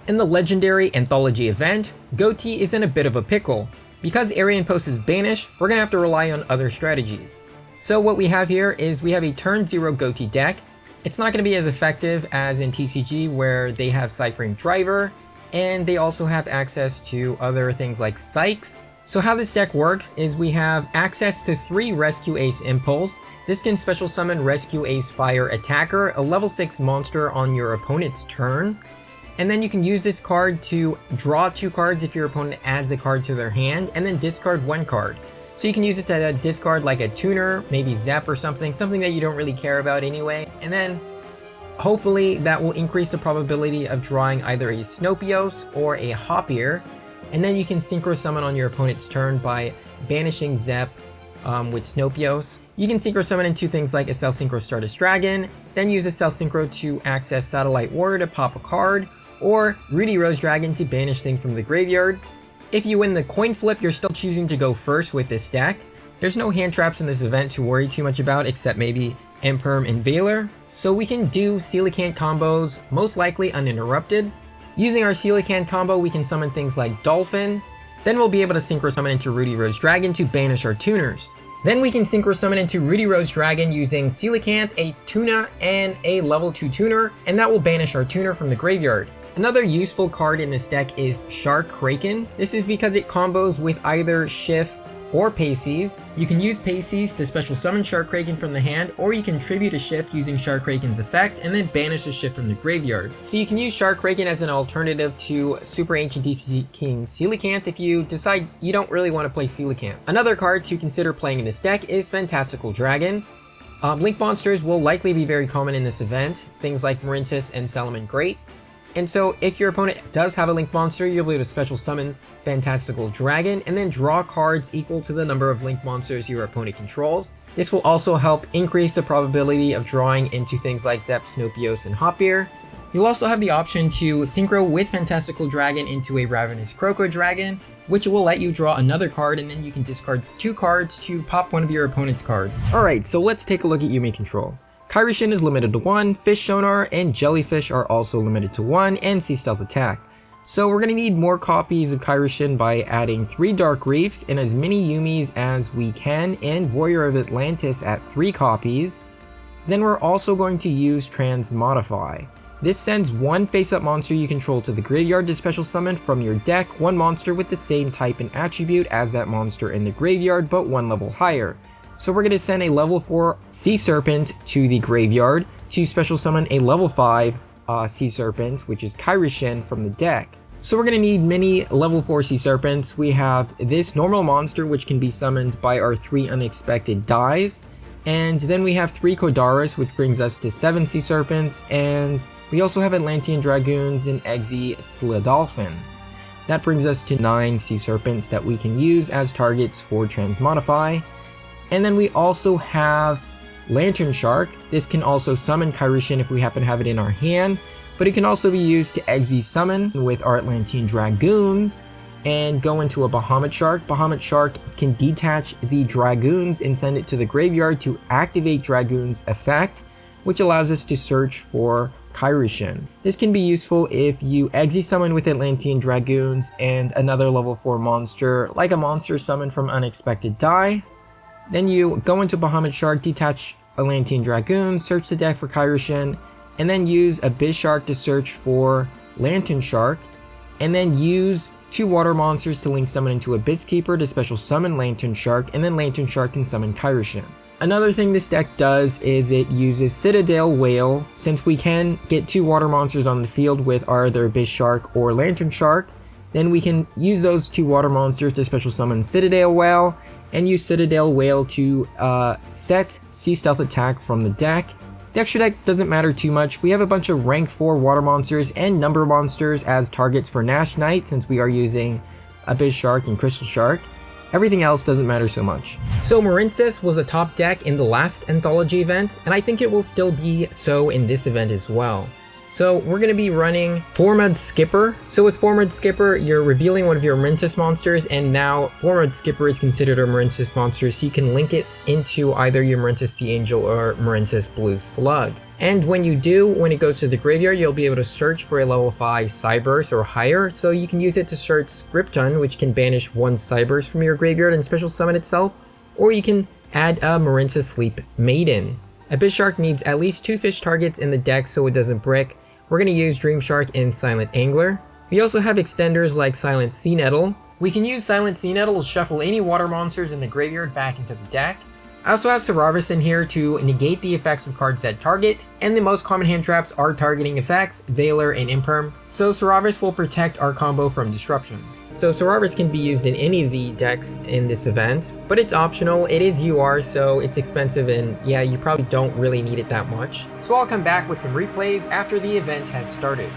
In the legendary Anthology event, Ghoti is in a bit of a pickle. Because Arian Post is banished, we're going to have to rely on other strategies. So what we have here is we have a turn 0 Ghoti deck. It's not going to be as effective as in TCG where they have Cyframe Driver, and they also have access to other things like Psychs. So how this deck works is we have access to 3 Rescue Ace Impulse. This can special summon Rescue Ace Fire Attacker, a level 6 monster on your opponent's turn. And then you can use this card to draw 2 cards if your opponent adds a card to their hand, and then discard 1 card. So you can use it to discard like a tuner, maybe Zep or something that you don't really care about anyway. And then hopefully that will increase the probability of drawing either a Snopios or a Hopier. And then you can Synchro Summon on your opponent's turn by banishing Zep with Snopios. You can Synchro Summon into things like Accel Synchro Stardust Dragon, then use Accel Synchro to access Satellite Warrior to pop a card, or Rudy Rose Dragon to banish things from the graveyard. If you win the coin flip, you're still choosing to go first with this deck. There's no hand traps in this event to worry too much about, except maybe Imperm and Veiler. So we can do Coelacanth combos, most likely uninterrupted. Using our Coelacanth combo, we can summon things like Dolphin. Then we'll be able to Synchro Summon into Rudy Rose Dragon to banish our tuners. Then we can Synchro Summon into Rudy Rose Dragon using Coelacanth, a Tuna, and a level 2 tuner, and that will banish our tuner from the graveyard. Another useful card in this deck is Shark Kraken. This is because it combos with either Shift or Paces. You can use Paces to special summon Shark Kraken from the hand, or you can tribute a Shift using Shark Kraken's effect and then banish a Shift from the graveyard. So you can use Shark Kraken as an alternative to Super Ancient Deep Sea King Coelacanth if you decide you don't really want to play Coelacanth. Another card to consider playing in this deck is Fantastical Dragon. Link monsters will likely be very common in this event, things like Marincess and Salamand Great. And so if your opponent does have a Link monster, you'll be able to special summon Fantastical Dragon and then draw cards equal to the number of Link monsters your opponent controls. This will also help increase the probability of drawing into things like Zep, Snopios, and Hopier. You'll also have the option to synchro with Fantastical Dragon into a Ravenous Croco Dragon, which will let you draw another card, and then you can discard 2 cards to pop one of your opponent's cards. Alright, so let's take a look at Yuumi Control. Kairishin is limited to 1, Fish Sonar and Jellyfish are also limited to 1, and Sea Stealth Attack. So we're going to need more copies of Kairishin by adding 3 Dark Reefs and as many Yuumis as we can, and Warrior of Atlantis at 3 copies. Then we're also going to use Transmodify. This sends 1 face-up monster you control to the graveyard to special summon from your deck 1 monster with the same type and attribute as that monster in the graveyard, but 1 level higher. So we're going to send a level 4 Sea Serpent to the graveyard to special summon a level 5 Sea Serpent, which is Kairishin, from the deck. So we're going to need many level 4 Sea Serpents. We have this normal monster which can be summoned by our 3 unexpected dies. And then we have 3 Kodaris, which brings us to 7 Sea Serpents. And we also have Atlantean Dragoons and Eggsy Slidolphin. That brings us to 9 Sea Serpents that we can use as targets for Transmodify. And then we also have Lantern Shark. This can also summon Kairishin if we happen to have it in our hand, but it can also be used to Eggsy summon with our Atlantean Dragoons and go into a Bahamut Shark. Bahamut Shark can detach the Dragoons and send it to the graveyard to activate Dragoon's effect, which allows us to search for Kairishin. This can be useful if you Eggsy summon with Atlantean Dragoons and another level 4 monster, like a monster summoned from Unexpected Die. Then you go into Bahamut Shark, detach Atlantean Dragoon, search the deck for Kairishin, and then use Abyss Shark to search for Lantern Shark, and then use 2 water monsters to link summon into Abyss Keeper to special summon Lantern Shark, and then Lantern Shark can summon Kairishin. Another thing this deck does is it uses Citadel Whale. Since we can get 2 water monsters on the field with either Abyss Shark or Lantern Shark, then we can use those 2 water monsters to special summon Citadel Whale, and use Citadel Whale to set Sea Stealth Attack from the deck. The extra deck doesn't matter too much. We have a bunch of rank 4 water monsters and number monsters as targets for Nash Knight, since we are using Abyss Shark and Crystal Shark. Everything else doesn't matter so much. So Marincess was a top deck in the last Anthology event, and I think it will still be so in this event as well. So we're going to be running Formud Skipper. So with Formud Skipper, you're revealing one of your Marincess monsters, and now Formud Skipper is considered a Marincess monster, so you can link it into either your Marincess Sea Angel or Marincess Blue Slug. And when you do, when it goes to the graveyard, you'll be able to search for a level 5 Cyberse or higher, so you can use it to search Scripton, which can banish one Cyberse from your graveyard and special summon itself, or you can add a Marincess Sleep Maiden. Abyss Shark needs at least 2 fish targets in the deck so it doesn't brick. We're going to use Dream Shark and Silent Angler. We also have extenders like Silent Sea Nettle. We can use Silent Sea Nettle to shuffle any water monsters in the graveyard back into the deck. I also have Saravis in here to negate the effects of cards that target, and the most common hand traps are targeting effects, Veiler, and Imperm, so Saravis will protect our combo from disruptions. So Saravis can be used in any of the decks in this event, but it's optional. It is UR, so it's expensive, and yeah, you probably don't really need it that much. So I'll come back with some replays after the event has started.